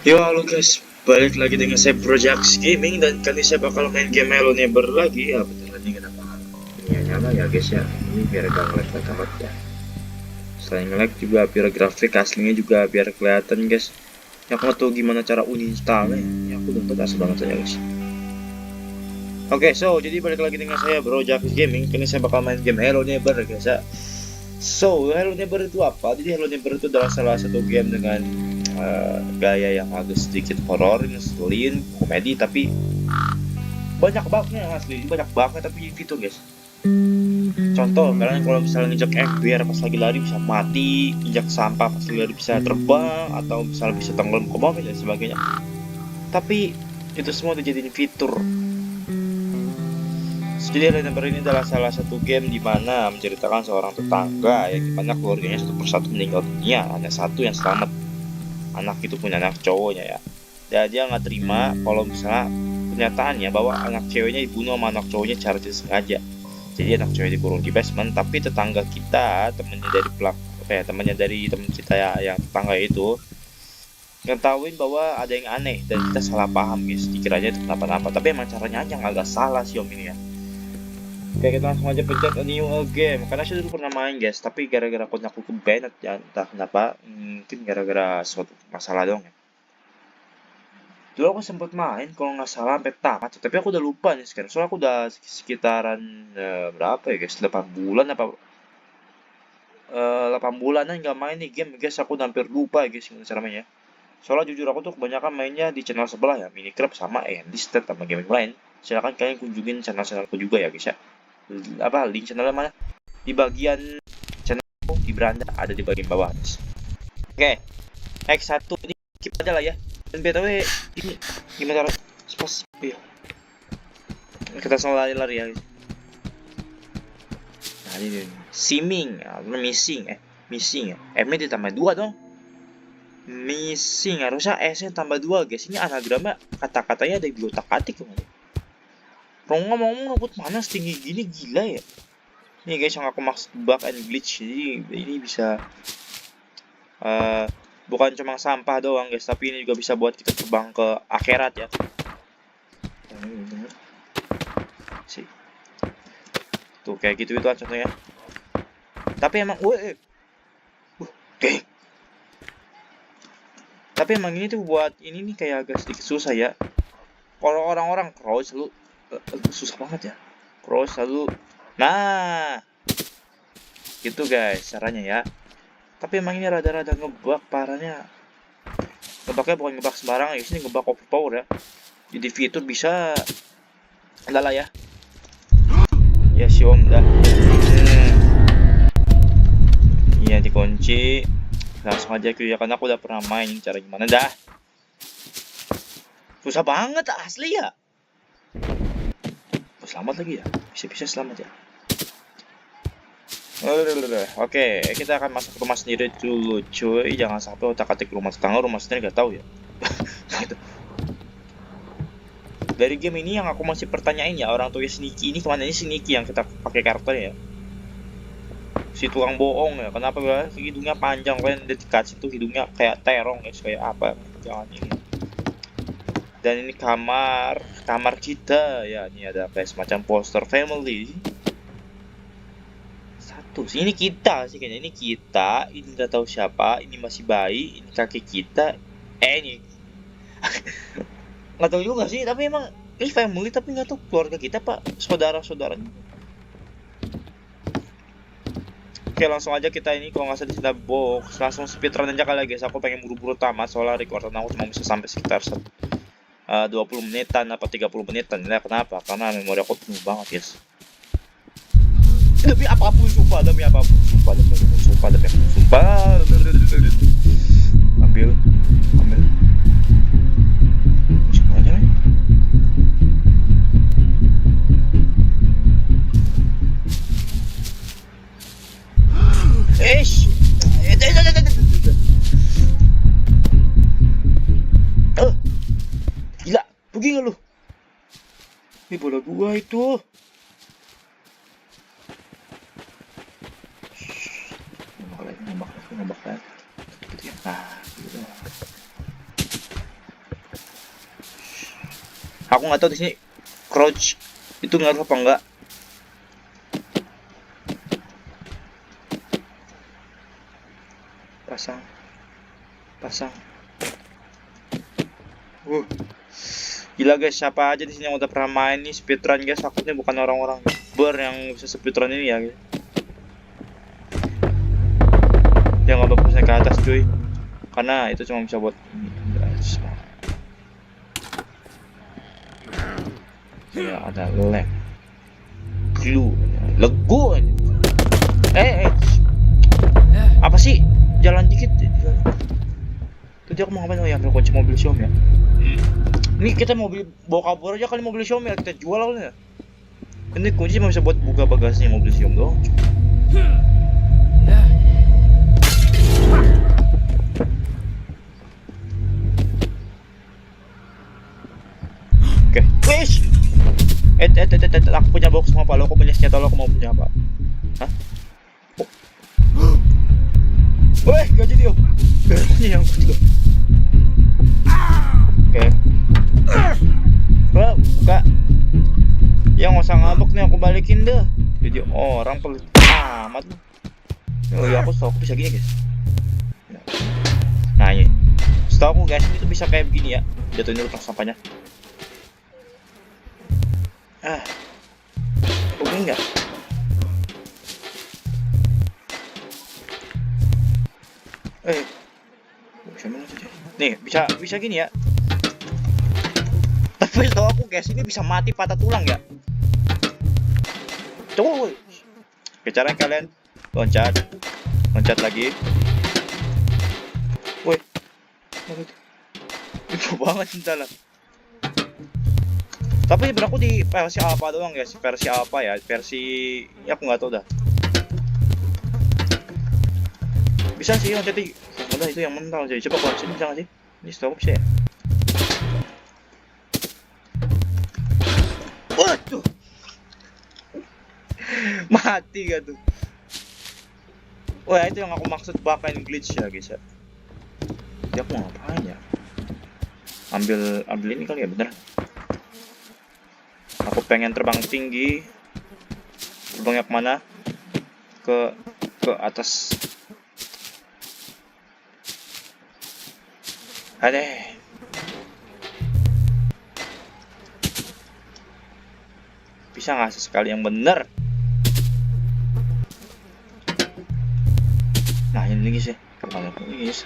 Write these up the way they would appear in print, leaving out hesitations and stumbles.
Yo halo guys, balik lagi dengan saya Project Gaming dan kali saya bakal main game Hello Neighbor lagi. Ya beneran ini kenapa ini nyala ya guys ya, ini biar gak ngelag amat ya. Selain ngelag juga biar grafik aslinya juga biar kelihatan guys. Ya aku nggak tahu gimana cara uninstallnya, ya aku download asal banget aja guys. Oke, so jadi balik lagi dengan saya Project Gaming. Kali saya bakal main game Hello Neighbor guys ya. So, Hello Neighbor itu apa? Jadi Hello Neighbor itu adalah salah satu game dengan gaya yang agak sedikit horor, ngeselin, komedi, tapi banyak bugnya asli, banyak bugnya tapi fitur guys. Contoh, kalian kalau misalnya nginjak FBR pas lagi lari bisa mati, injak sampah pas lagi lari bisa terbang, atau misalnya bisa tenggelam ke bawah dan sebagainya. Tapi itu semua dijadiin fitur. Jadi Hello Neighbor ini adalah salah satu game di mana menceritakan seorang tetangga yang dimana keluarganya satu persatu meninggal dunia, hanya satu yang selamat. Anak itu punya anak cowoknya ya, dan dia nggak terima kalau misalnya kenyataannya bahwa anak ceweknya dibunuh sama anak cowoknya secara tidak sengaja. Jadi anak cewek dikurung di basement, tapi tetangga kita, temennya dari temannya dari temen kita ya, yang tetangga itu ngetahuin bahwa ada yang aneh dan kita salah paham guys, dikiranya itu kenapa-napa, tapi emang caranya aja agak salah sih om ini ya. Oke, kita langsung aja pencet new game, karena saya dulu pernah main guys, tapi gara-gara akun aku ke-ban ya, entah kenapa, mungkin gara-gara suatu masalah dong ya. Dulu aku sempat main kalau nggak salah sampai tamat, tapi aku udah lupa nih sekarang. Soalnya aku udah sekitaran berapa ya guys? 8 bulan apa 8 bulanan nggak main nih game guys. Aku udah hampir lupa ya guys gimana cara mainnya. Soalnya jujur aku tuh kebanyakan mainnya di channel sebelah ya, Minecraft sama Enlisted sama game lain. Silakan kalian kunjungin channel-channelku juga ya guys ya. Apa link channelnya mana? Di bagian channelku di beranda, ada di bagian bawah guys. Oke, X1 ini skip aja lah ya. Dan btw ini gimana cara spos? Iya, kita langsung lari-lari ya guys. Nah ini siming, missing ya. M-nya ditambah 2 dong. Missing, harusnya S-nya tambah 2 guys. Ini anagramnya kata-katanya ada di otak-atik loh. Kalau ngomong ngebut mana setinggi gini, gila ya. Ini guys yang aku maksud bug and glitch. Jadi ini bisa bukan cuma sampah doang guys, tapi ini juga bisa buat kita terbang ke akhirat ya. Sih. Tuh kayak gitu itu contohnya. Tapi emang okay. Tapi emang ini tuh buat ini nih kayak agak sedikit susah ya. Kalau orang-orang crouch lu susah banget ya. Crouch lalu nah gitu guys caranya ya. Tapi emang ini rada-rada ngebug parahnya. Ngebugnya bukan ngebug sembarang ya, sini ngebug overpower ya. Jadi fitur bisa adalah ya. Ya si om dah. Iya dikunci. Langsung aja ya, karena aku udah pernah main cara gimana dah. Susah banget asli ya. Selamat lagi ya, bisa-bisa selamat ya. Oke, kita akan masuk ke rumah sendiri dulu cuy. Jangan sampai otak-atik rumah tetangga, rumah sendiri gak tahu ya. Dari game ini yang aku masih pertanyain ya, orang tuanya Sneaky ini kemana? Ini Sneaky yang kita pakai karakternya ya. Si tukang bohong ya, kenapa ya? Hidungnya panjang, kalian udah dikasih tuh hidungnya kayak terong guys, kayak apa? Jangan ini. Dan ini kamar kita ya, ini ada kayak semacam poster family. Satu sih, ini kita sih kayaknya, ini nggak tahu siapa, ini masih bayi, ini kakek kita, ini nggak tahu juga sih, tapi emang ini family, tapi nggak tahu keluarga kita pak, saudara-saudaranya. Oke, langsung aja kita ini kalau nggak salah di box, langsung speedrun aja kali guys. Aku pengen buru-buru tamat soalnya recordan aku cuma bisa sampai sekitar 20 menitan apa 30 menitan. Nah, kenapa? Karena memori aku penuh banget guys. Demi apapun sumpah, demi apapun sumpah. Ambil musik aja ya. Gila, pergi nggak lu? Ini bola gua itu. Nembak lagi. Nah, gitu. Aku nggak tahu di sini crouch itu ngaruh apa enggak. Pasang. Gila guys, siapa aja di sini yang udah pernah main nih speedrun guys? Takutnya bukan orang-orang ber yang bisa speedrun ini ya guys. Yang nggak bagusnya ke atas cuy, karena itu cuma bisa buat ini guys. Ya ada lag, clue, lego. Apa sih? Jalan dikit. Tadi aku mau ngapain? Oh ya, aku kunci mobil Xiaomi ya. Ini kita mobil bawa kabur aja kali mobil Xiaomi ya, kita jual lah ya. Ini kunci cuma bisa buat buka bagasinya mobil Xiaomi doang. Oke, wish. Aku punya box sama apa? Lo aku punya senjata, lo aku mau punya apa? Hah? Weh, gak jadi om. Ini yang ketiga. Oke. Buka. Yang nggak usah ngambek nih, aku balikin deh. Jadi orang pelit amat. Oh ya, aku bisa gini guys. Nah ini. Setahu aku guys, ini tuh bisa kayak begini ya. Jatuhin dulu tong sampahnya. Oke enggak? Bisa mana saja? Nih, bisa gini ya. Tapi setahu aku guys, ini bisa mati patah tulang ya. Coba, oke, caranya kalian loncat lagi. Woi, itu banget cintalah. Tapi berlaku di versi apa doang guys, versi apa ya, ya aku nggak tahu dah. Bisa sih loncat di, udah itu yang mental jadi. Coba kalau bisa nggak sih? Ini setahu bisa ya. Waduh, mati gak tuh? Wah itu yang aku maksud bakain glitch ya guys ya. Jadi aku ngapain ya? Ambil ini kali ya, bener. Aku pengen terbang tinggi. Terbangnya kemana? Ke atas. Adeh. Bisa nggak sesekali yang bener? Nah ini guys ya, ini guys.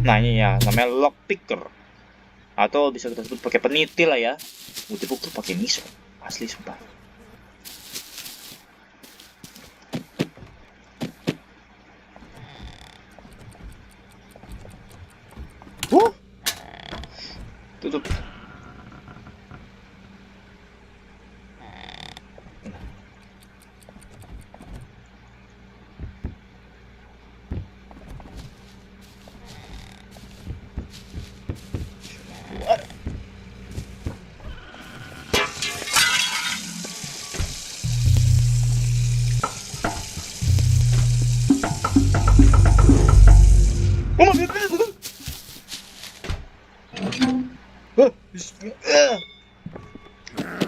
Nah ini ya, namanya lockpicker, atau bisa kita sebut pakai peniti lah ya. Bukti pakai miso, asli sumpah. Tutup.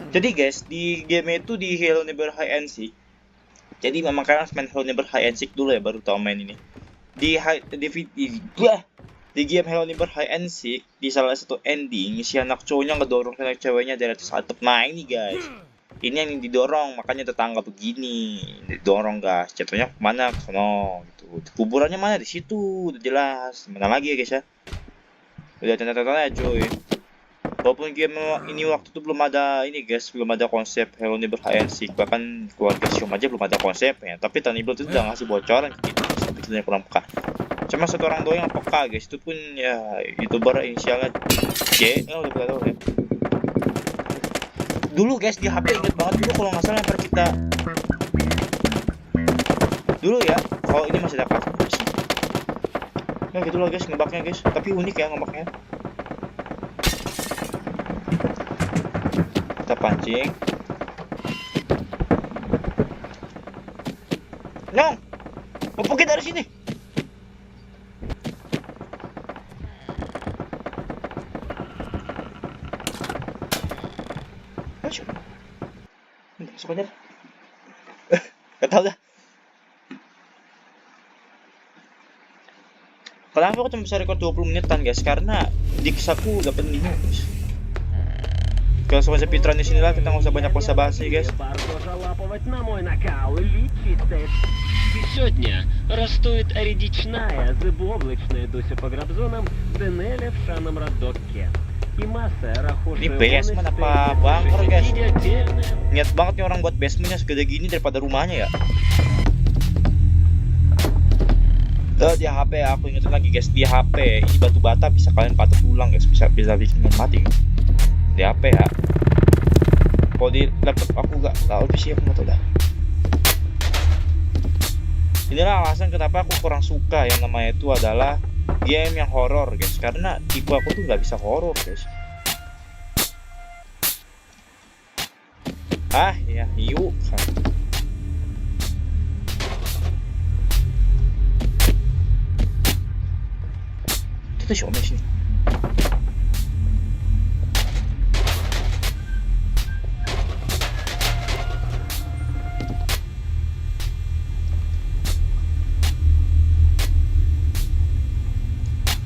Jadi guys, di game itu di Hello Neighbor Hide and Seek. Jadi memang kalian harus main Hello Neighbor Hide and Seek dulu ya, baru tahu main ini. Di game Hello Neighbor Hide and Seek, di salah satu ending, si anak cowoknya ngedorong si anak ceweknya dari atas atap. Nah ini guys, ini yang didorong, makanya tetangga begini didorong guys. Jatuhnya kemana? Ke sono gitu. Kuburannya mana? Di situ, udah jelas. Mana lagi ya guys ya? Udah tanda-tandanya cuy. Walaupun game ini waktu itu belum ada ini guys, belum ada konsep Hello Neighbor Hide and Seek, bahkan keluarga Xiom aja belum ada konsepnya. Tapi Tanibel itu udah ngasih bocoran gitu, tapi itu yang kurang peka. Cuma satu orang doang yang peka guys, itu pun ya YouTuber inisialnya J, udah pada tahu ya. Dulu guys di HP inget banget dulu kalau nggak salah yang kita dulu ya, kalau ini masih ada kasus sih. Ya gitu loh guys ngebaknya guys, tapi unik ya ngebaknya. Kita pancing. Nong, mau pergi dari sini. Masuk. Masuk aja. Gak tau dah. Kenapa aku cuma bisa record 20 menitan guys? Karena diksaku udah penuh guys. Kalau sama Pitran di sini lah, kita nggak usah banyak basa-basi guys. Сегодня растут редичная, зыбооблачная дося по грабзонам, Денеля в шаном радокке. И масса Ini basement apa bunker guys? Niat banget nih orang buat basementnya segede gini daripada rumahnya ya. Di HP aku ingetin lagi guys, di HP ini batu bata bisa kalian patah tulang guys, bisa bikin mati di HP ya. Kalau di laptop aku gak tahu, PC aku nggak tahu dah. Inilah alasan kenapa aku kurang suka yang namanya itu adalah game yang horor guys, karena tipe aku tuh nggak bisa horor guys. Ya yuk. Itu Xiaomi sini.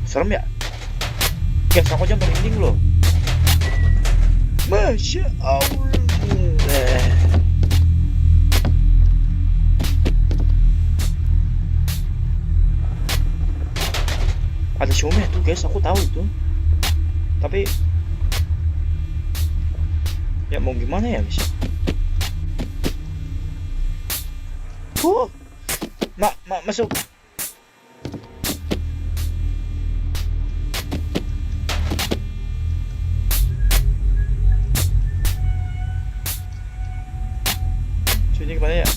Serem ya? Guys, aku aja merinding loh. Masya Allah. Ada Xiaomi tuh guys, aku tahu itu. Tapi ya mau gimana ya guys? Masuk. Sini kemana ya?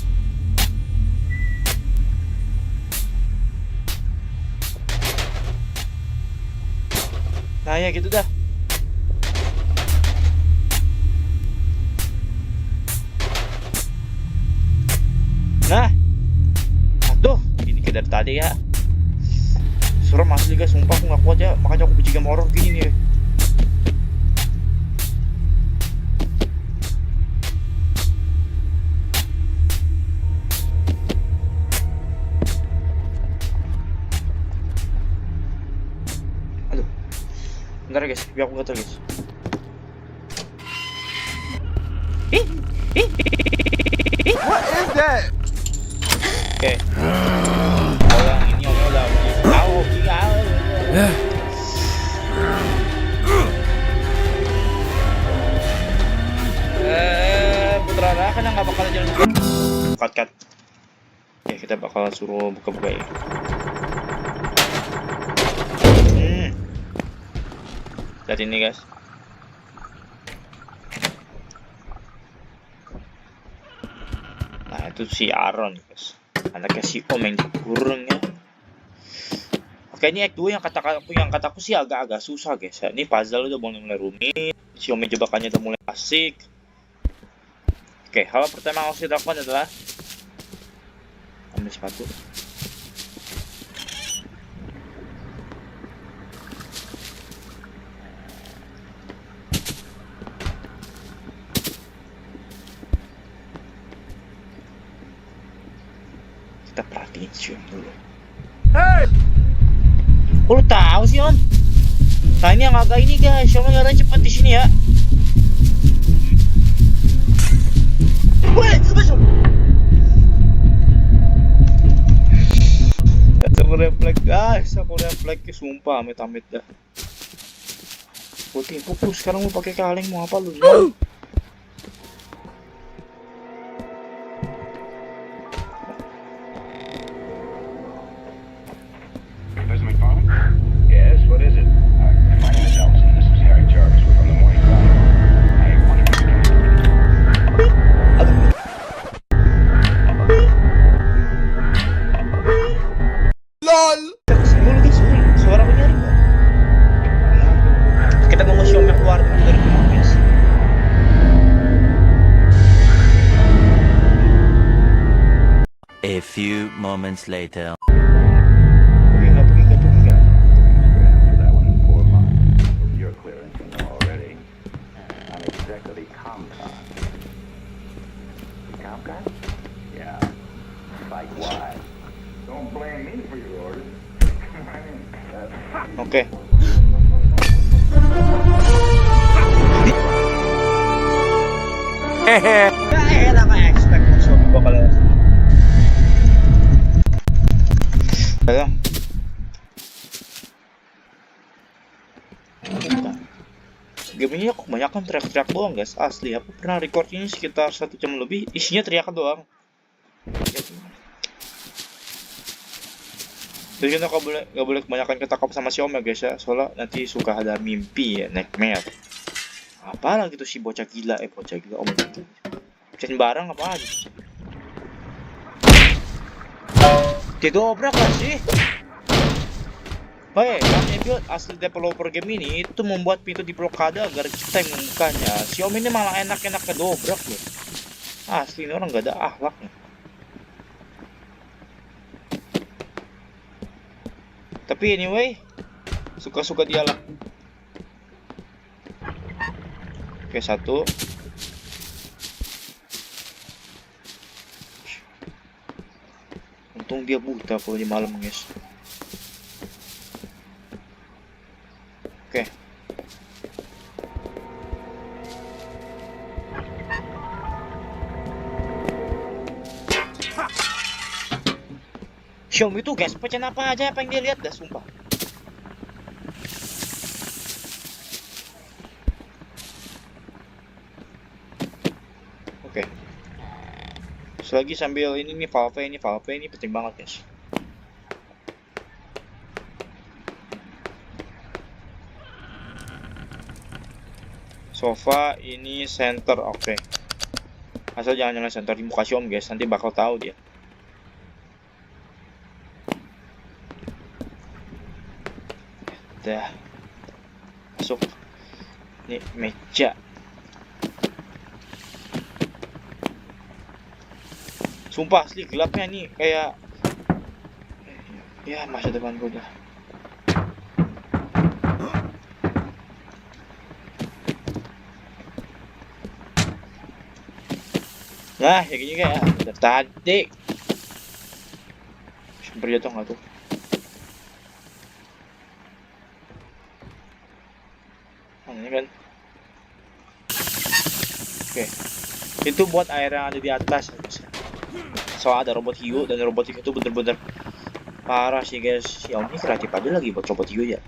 Nah ya gitu dah. Nah, aduh, ini kayak dari tadi ya. Serem asli guys, sumpah aku gak kuat ya. Makanya aku benci game horror gini nih. Aduh, bentar guys, biar aku gatel guys. What is that? Oke. Oh yang ini udah tahu tinggal. Putra kan nggak bakal jalan. Cut. Ya kita bakal suruh buka-buka ya. Lihat ini guys. Nah itu si Aaron guys, anaknya si Om yang kurang ya. Oke, ini act 2 yang kataku sih agak-agak susah guys ya. Ini puzzle udah mulai rumit, si Om jebakannya udah mulai asik. Oke, hal pertama yang harus kita lakukan adalah ambil sepatu. Kita perhatiin si Om dulu. Hey! Oh, lu tahu sih Om? Nah ini yang agak ini guys, Om nyaranya cepat di sini ya. Woi, masuk. Aku refleks guys, aku refleks sumpah amit-amit dah. Putih, fokus sekarang mau pakai kaleng mau apa lu? Yes, what is it? My name is Elton. This is Harry Jarvis. We're from the Morning Cloud. I wanted to LOL! Suara menyaring kok. Kita mau nge-show keluar dari rumah guys. A few moments later. that one in 4 months. Your clearance already. I'm exactly Comcast. Oke. Gak enak gak expect Xiaomi bakal Alah. Game ini aku kebanyakan teriak-teriak doang guys, asli. Aku pernah record ini sekitar 1 jam lebih, isinya teriakan doang. Jadi kita gak boleh kebanyakan ketakap sama Xiaomi guys ya, soalnya nanti suka ada mimpi ya, nightmare. Apa lagi tuh si bocah gila, oh my god. Pecahin barang apaan? Didobrak gak sih? Hei, kami build asli developer game ini itu membuat pintu diblokade agar kita yang membukanya. Xiaomi ini malah enak-enak kedobrak loh. Asli ini orang gak ada akhlaknya. Tapi anyway, suka-suka dia lah. Oke, 1. Untung dia buta kalau di malam guys. Oke. Xiaomi tuh guys, pecahin apa aja apa yang dia lihat dah sumpah. Oke. Selagi sambil ini valve ini penting banget guys. Sofa ini center, oke. Asal jangan nyalain center di muka Xiaomi guys, nanti bakal tahu dia. Dah. Masuk. Ini meja. Sumpah asli gelapnya nih kayak ya masa depan gue dah. Nah, ya gini kayak dari tadi. Sumber jatuh nggak tuh? Ini kan. Oke. Itu buat air yang ada di atas. Soalnya ada robot hiu dan robot hiu itu bener-bener parah sih guys. Xiaomi kreatif aja lagi buat robot hiu ya.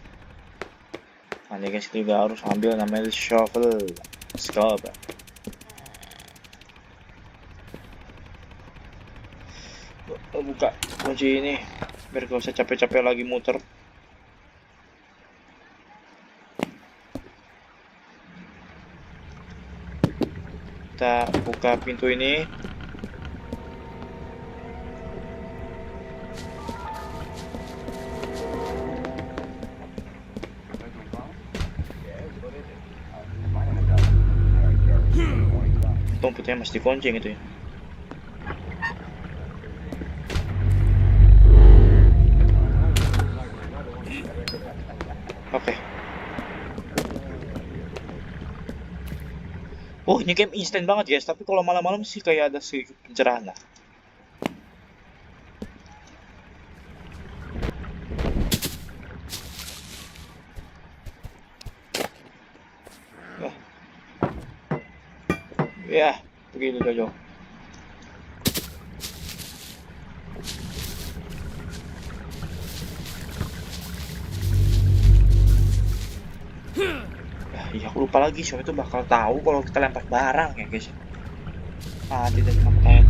Nah guys, kita juga harus ambil namanya shovel. Scope. Buka kunci ini biar gak usah capek-capek lagi muter. Kita buka pintu ini. Untung pintunya masih dikunci gitu ya. Oke. Oh, ini game instan banget guys, tapi kalau malam-malam sih kayak ada sedikit pencerahan lah. Ya, begitu Jojo. Iya aku lupa lagi, Xiaomi itu bakal tahu kalau kita lempar barang ya guys. Ah, tidak makan.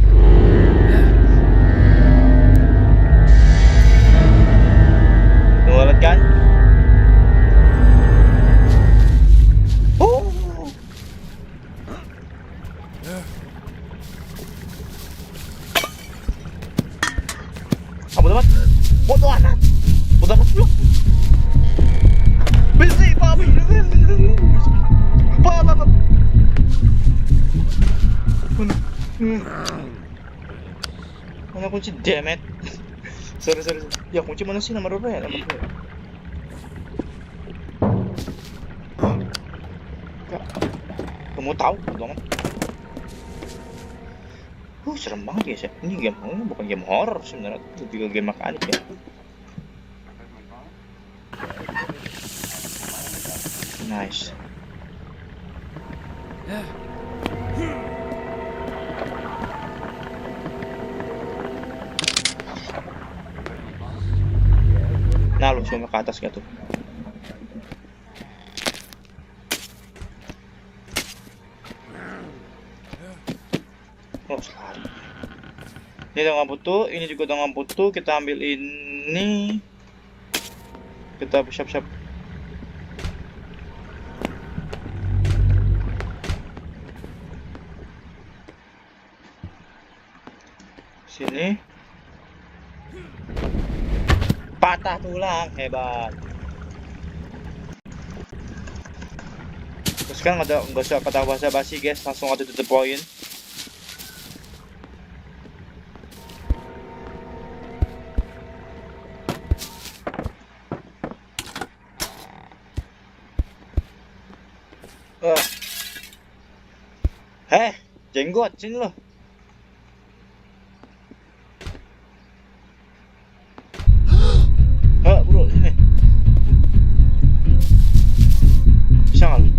Tuh lihat kan? Bodoh amat. Bodoh amat. Bodoh amat lu. Besi, Pak. Mana kunci, damn it. Sorry. Ya kunci mana sih, nomor berapa ya? Nomor berapa? Kamu tahu, bodoh amat. Serem banget guys ya. Ini game bukan game horror sebenarnya, lebih ke game mekanik ya. Nice. Nah, lu cuma ke atas gak tuh? Oh, sekali. Ini udah nggak butuh, ini juga udah nggak butuh. Kita ambil ini. Kita siap-siap. Sini. Patah tulang, hebat. Terus kan nggak usah kata basa-basi guys, langsung ada to the point. Jenggot, sini loh. Bro, sini. Bisa nggak lu?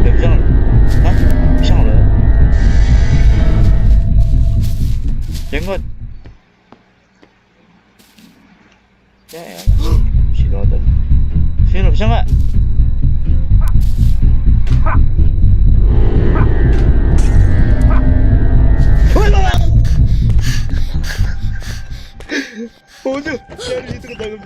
Gak bisa nggak lu? Hah? Bisa nggak lu? Jenggot. Ya, si dodol. Sini lo, bisa nggak? Waduh, dari itu ke dalam.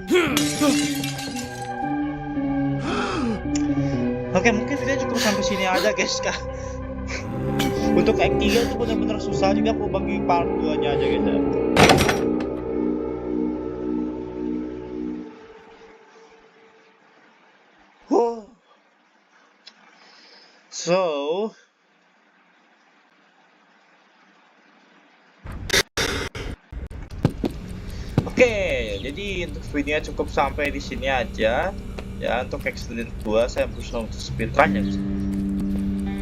Oke, mungkin video cukup sampai sini aja guys kak. Untuk Act 3 itu benar-benar susah, jadi aku bagi part 2 nya aja guys ya. So oke, jadi untuk videonya cukup sampai di sini aja. Ya, untuk Accident 2 saya berusaha untuk speedrun ya.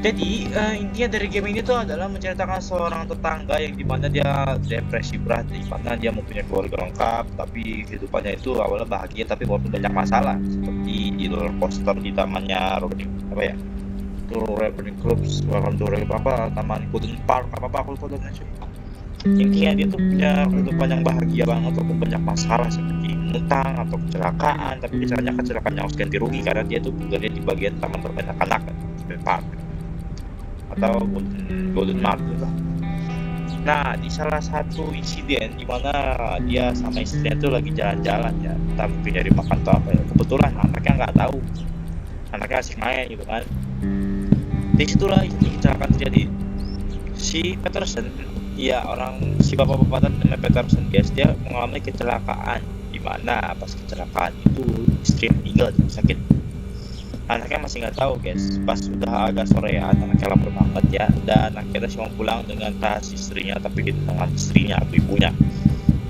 Jadi intinya dari game ini tuh adalah menceritakan seorang tetangga yang dimana dia depresi berat, dimana dia mempunyai keluarga lengkap, tapi kehidupannya itu awalnya bahagia tapi walaupun banyak masalah, seperti di roller coaster di tamannya apa ya? Itu Ravening Clubs, Welcome to taman Golden Park, apa aku lupa namanya. Intinya dia tuh punya kehidupan yang bahagia banget walaupun banyak masalah seperti utang atau kecelakaan, tapi biasanya kecelakaan yang harus ganti rugi karena dia tuh bekerja di bagian taman bermain anak park atau Golden Park gitu. Nah, di salah satu insiden di mana dia sama istrinya tuh lagi jalan-jalan ya, entah mungkin nyari makan atau apa ya, kebetulan anaknya nggak tahu, anaknya asik main gitu kan. Di situlah kecelakaan terjadi. Si Peterson, ya si bapak-bapak namanya Peterson guys, dia mengalami kecelakaan di mana pas kecelakaan itu istri meninggal di rumah sakit. Anaknya masih nggak tahu guys, pas sudah agak sorean anaknya lapar banget ya, dan akhirnya cuma pulang dengan tas istrinya tapi di tangan istrinya atau ibunya.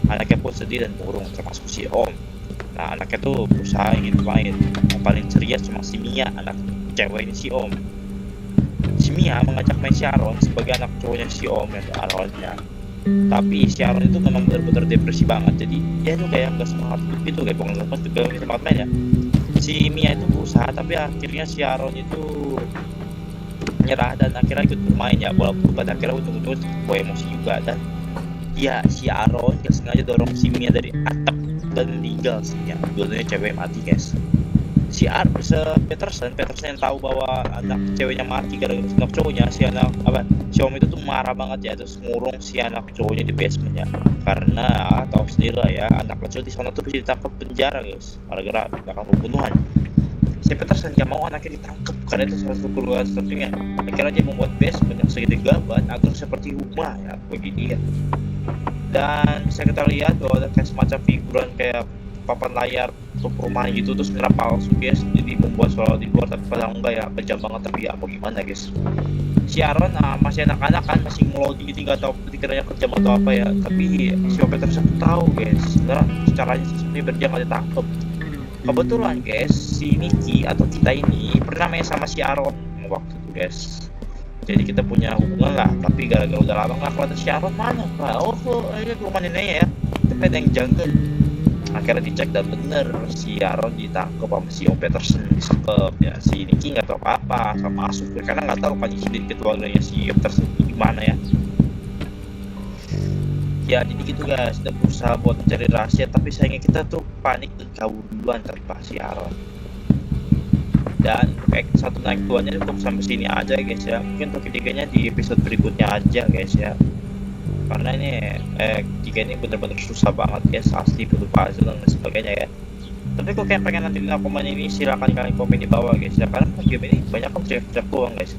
Anaknya pun sedih dan murung, termasuk si Om. Nah, anaknya tuh berusaha ingin main, yang paling ceria cuma si Mia, anak cewek ini si Om. Si Mia mengajak main si Aaron sebagai anak cowoknya si Om yaitu Aaronnya. Tapi si Aaron itu memang benar-benar depresi banget, jadi dia tuh kayak nggak semangat hidup gitu, kayak bukan lepas juga nggak semangat main ya. Si Mia itu berusaha tapi akhirnya si Aaron itu menyerah dan akhirnya ikut bermain ya, walaupun pada akhirnya ujung-ujungnya bawa emosi juga. Dan ya si Aaron gak sengaja dorong si Mia dari atap dan meninggal sih ya, dua-duanya cewek mati guys. Si Peterson yang tahu bahwa anak ceweknya mati gara-gara anak cowoknya, si Om itu tuh marah banget ya, terus ngurung si anak cowoknya di basementnya, karena tahu sendiri lah ya, anak kecil di sana tuh bisa ditangkap penjara guys gara-gara melakukan pembunuhan. Si Peterson gak mau anaknya ditangkap karena itu salah satu keluarga satunya. Akhirnya dia membuat basement yang segitiga ban agar seperti rumah ya begini ya. Dan bisa kita lihat bahwa ada kayak semacam figuran kayak papan layar untuk perumahan gitu, terus merah palsu guys, jadi membuat soal di luar tapi padahal enggak ya, kejam banget. Tapi ya mau gimana guys, si Aaron masih anak-anak kan, masih ngelodi gitu, nggak tahu pikirannya kejam atau apa ya. Tapi si Peterson tahu guys sebenarnya caranya sebenarnya biar dia nggak ditangkap. Kebetulan guys si Nicky atau kita ini pernah main sama si Aaron waktu itu guys, jadi kita punya hubungan lah. Tapi gara-gara udah lama nggak kelihatan si Aaron mana pak, ke rumah neneknya ya, tapi ada yang jungle. Akhirnya dicek dan bener si Aaron ditangkap sama si Om Peterson, disekep ya. Si Nicky nggak tahu apa sama masuk ya, karena nggak tahu kan isi keluarganya si Om Peterson itu gimana ya. Ya jadi gitu guys, kita berusaha buat mencari rahasia, tapi sayangnya kita tuh panik dan kabur duluan tanpa si Aaron. Dan satu naik duanya cukup sampai sini aja guys ya. Mungkin untuk ketiganya di episode berikutnya aja guys ya, karena ini tiga ini bener-bener susah banget guys, asli butuh puzzle dan sebagainya ya. Tapi kok kayak pengen nanti komen ini, silahkan kalian komen di bawah guys ya, karena game ini banyak kan teriak-teriak doang guys,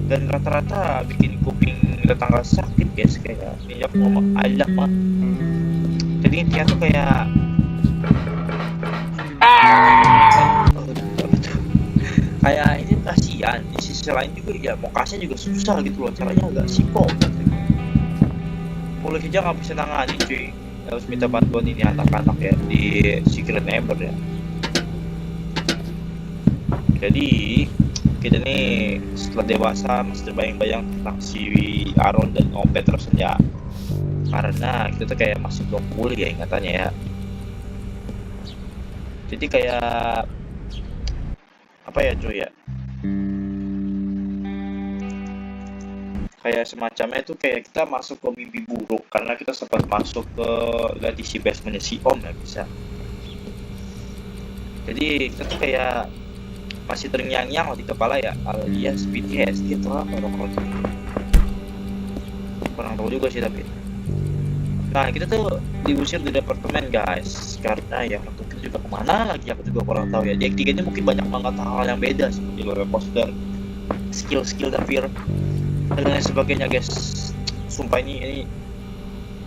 dan rata-rata bikin kuping tetangga sakit guys, kayak minyak ngomong alat mah. Jadi intinya tuh kayak kayak ini kasihan. Di sisi lain juga ya mau kasih juga susah gitu loh, caranya agak simpel. Polisi aja nggak bisa nanganin cuy, harus minta bantuan ini anak-anak ya di Secret Neighbor ya. Jadi kita nih setelah dewasa masih terbayang-bayang tentang si Aaron dan Om Peterson ya, karena kita tuh kayak masih belum pulih ya ingatannya ya. Jadi kayak apa ya cuy ya, kayak semacamnya itu kayak kita masuk ke mimpi buruk karena kita sempat masuk ke isi basementnya si Om ya bisa. Jadi kita tuh kayak masih terngiang-ngiang di kepala ya, alias PTSD atau apa orang kurang tahu juga sih tapi. Nah kita tuh diusir di departemen guys, karena ya waktu itu juga kemana lagi aku juga kurang tahu ya. Di tiganya mungkin banyak banget hal yang beda seperti roller coaster, skill dapur dan lain sebagainya guys. Sumpah ini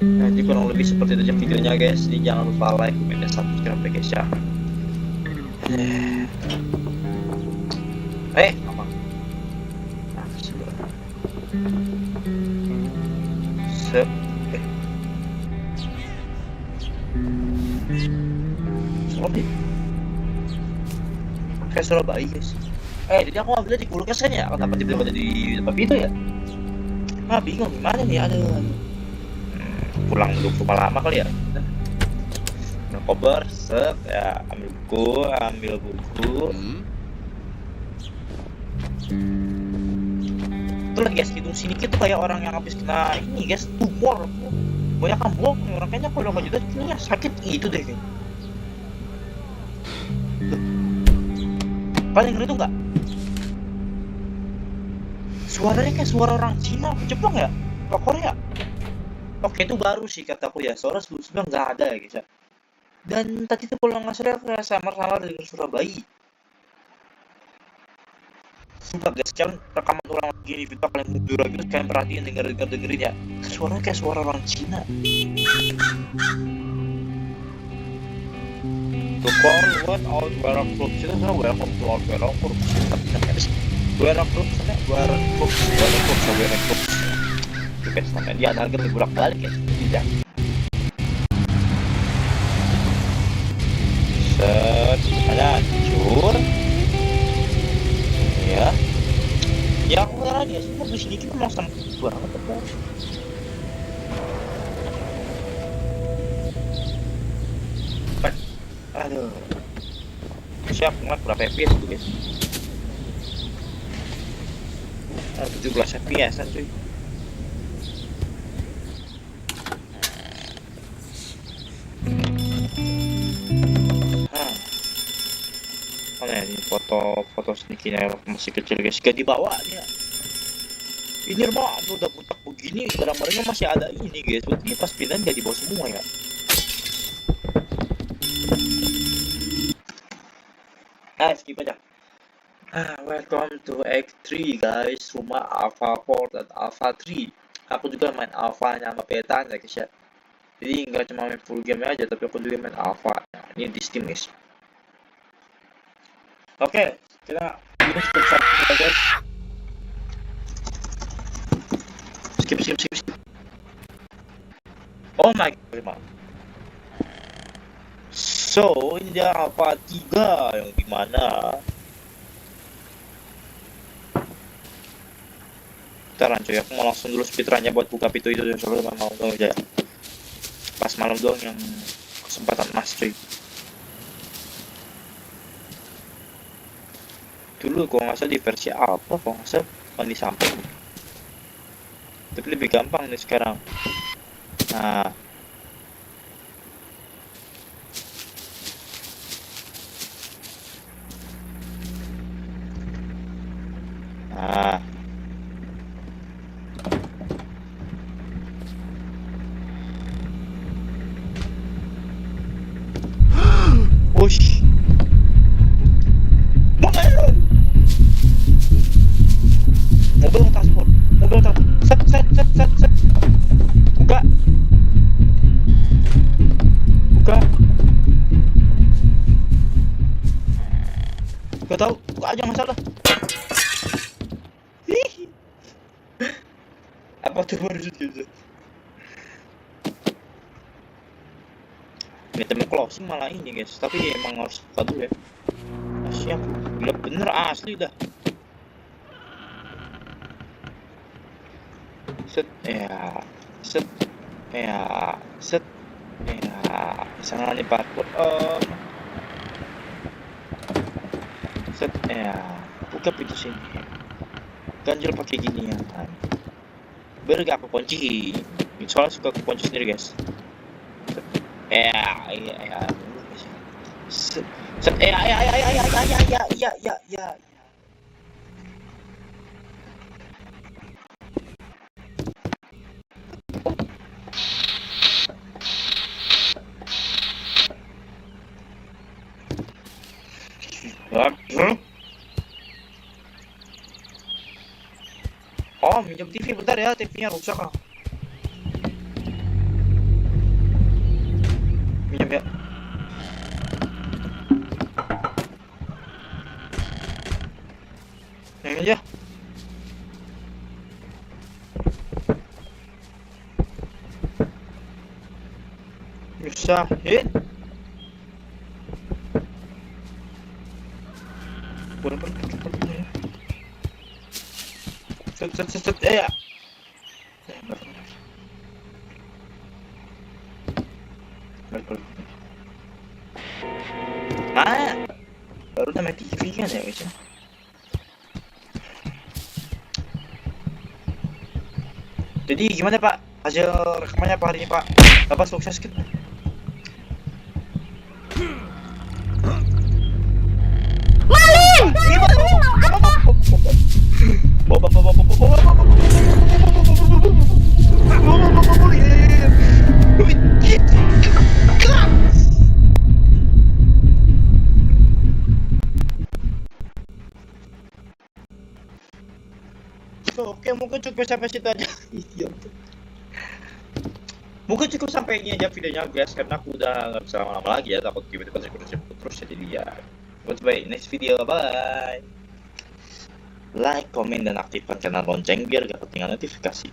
jadi kurang lebih seperti itu aja videonya guys. Jadi jangan lupa like, comment, dan subscribe guys ya. Apa? Kayak Surabaya guys. Jadi aku ambilnya di kulkas kan ya, kenapa tiba-tiba ada di depan pintu ya? Bingung gimana nih, pulang dulu ke rumah lama kali ya. Nah, kober, ya ambil buku. Itu lagi guys, hidung sini tuh kayak orang yang habis kena ini guys, tumor. Banyak kan blok, orang kayaknya kalau nggak juga kayaknya sakit gitu deh kayaknya. Paling ngeri tuh nggak? Suaranya kayak suara orang Cina atau Jepang ya? Atau Korea? Oke itu baru sih kataku ya, soalnya sebelum-sebelumnya nggak ada ya guys ya. Dan tadi tuh kalau nggak salah kayak samar-samar dari Surabaya. Sumpah guys, kalian rekaman ulang lagi di video kalian mundur lagi, terus kalian perhatiin dengerin ya. Suaranya kayak suara orang Cina. To call one out Veracruz, itu sana welcome to our Veracruz. Veracruz. Oke, sampai dia harga bolak balik ya, tidak. Ada hancur. Ya. Ya aku heran ya, semua di sini kita masang banget apa. Aduh, siap ngeliat berapa FPS tuh guys? 17 FPS an cuy. Mana ya, ini foto sneaky-nya masih kecil guys, gak dibawa dia. Ini rumah udah butak begini, barang-barangnya masih ada ini guys, berarti pas pindahan gak dibawa semua ya. Skip aja. Welcome to Act 3 guys, rumah Alpha 4 dan Alpha 3. Aku juga main Alpha sama Beta ya guys ya. Jadi nggak cuma main full game aja, tapi aku juga main Alpha. Nah, ini di Steam guys. Oke, kita skip saja guys. Skip. Oh my god. So, ini dia Alpha 3 yang dimana Ntaran cuy, aku mau langsung dulu speedrunnya buat buka pintu itu, soalnya mau dong aja pas malam doang yang kesempatan emas cuy. Dulu kok nggak salah di versi apa kok nggak salah bukan di samping, tapi lebih gampang nih sekarang. Nah, nah, wush, mobil transport, set set set set set, buka, buka, gak tau, buka aja masalah. Apa tuh baru gitu? Ini temen closing malah ini guys, tapi emang harus buka dulu ya. Siap, gila bener asli dah. Set ya, set ya, set ya, sangat nih parkour set ya, buka pintu sini. Ganjil pakai gini ya. Biar gak aku kunci, soalnya suka aku kunci sendiri guys. Ya, set, set, ya. Oh, minjem TV bentar ya, TV-nya rusak ah. Minjem ya. Yang aja. Nyusahin. Boleh. Set ya. Nah, baru namanya TV kan ya guys ya. Jadi gimana Pak? Hasil rekamannya apa hari ini Pak? Bapak sukses gitu. Oke, mungkin cukup sampai situ aja. Idiot. Mungkin cukup sampai ini aja videonya guys, karena aku udah nggak bisa lama-lama lagi ya, takut tiba-tiba terus jadi dia. Goodbye, next video, bye. Like, komen, dan aktifkan channel lonceng biar gak ketinggalan notifikasi.